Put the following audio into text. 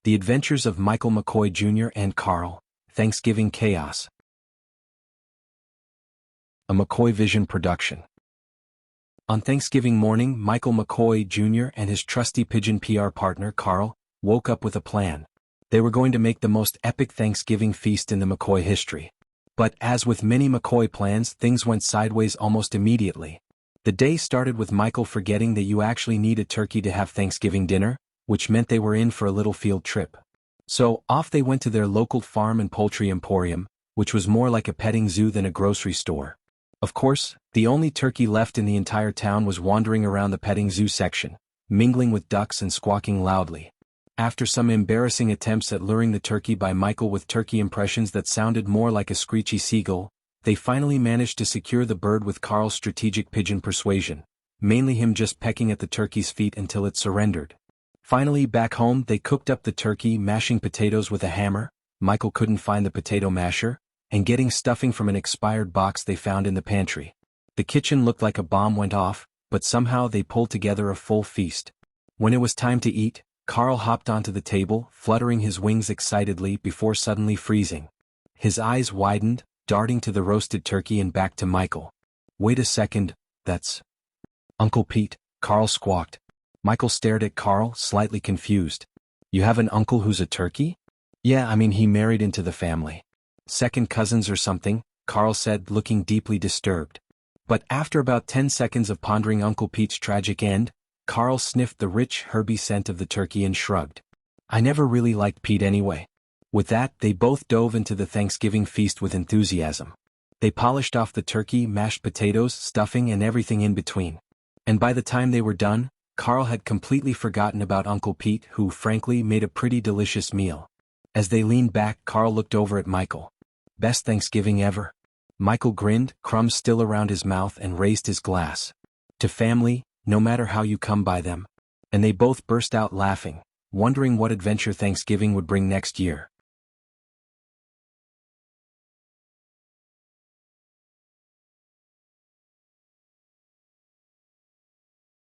The Adventures of Michael McKoy Jr. and Carl, Thanksgiving Chaos. A McKoy Vision production. On Thanksgiving morning, Michael McKoy Jr. and his trusty pigeon PR partner Carl woke up with a plan. They were going to make the most epic Thanksgiving feast in the McKoy history. But as with many McKoy plans, things went sideways almost immediately. The day started with Michael forgetting that you actually need a turkey to have Thanksgiving dinner, which meant they were in for a little field trip. So, off they went to their local farm and poultry emporium, which was more like a petting zoo than a grocery store. Of course, the only turkey left in the entire town was wandering around the petting zoo section, mingling with ducks and squawking loudly. After some embarrassing attempts at luring the turkey by Michael with turkey impressions that sounded more like a screechy seagull, they finally managed to secure the bird with Carl's strategic pigeon persuasion, mainly him just pecking at the turkey's feet until it surrendered. Finally, back home, they cooked up the turkey, mashing potatoes with a hammer. Michael couldn't find the potato masher, and getting stuffing from an expired box they found in the pantry. The kitchen looked like a bomb went off, but somehow they pulled together a full feast. When it was time to eat, Carl hopped onto the table, fluttering his wings excitedly before suddenly freezing. His eyes widened, darting to the roasted turkey and back to Michael. "Wait a second, that's Uncle Pete," Carl squawked. Michael stared at Carl, slightly confused. "You have an uncle who's a turkey?" "Yeah, I mean he married into the family. Second cousins or something," Carl said, looking deeply disturbed. But after about 10 seconds of pondering Uncle Pete's tragic end, Carl sniffed the rich, herby scent of the turkey and shrugged. "I never really liked Pete anyway." With that, they both dove into the Thanksgiving feast with enthusiasm. They polished off the turkey, mashed potatoes, stuffing, and everything in between. And by the time they were done, Carl had completely forgotten about Uncle Pete, who, frankly, made a pretty delicious meal. As they leaned back, Carl looked over at Michael. "Best Thanksgiving ever?" Michael grinned, crumbs still around his mouth, and raised his glass. "To family, no matter how you come by them." And they both burst out laughing, wondering what adventure Thanksgiving would bring next year.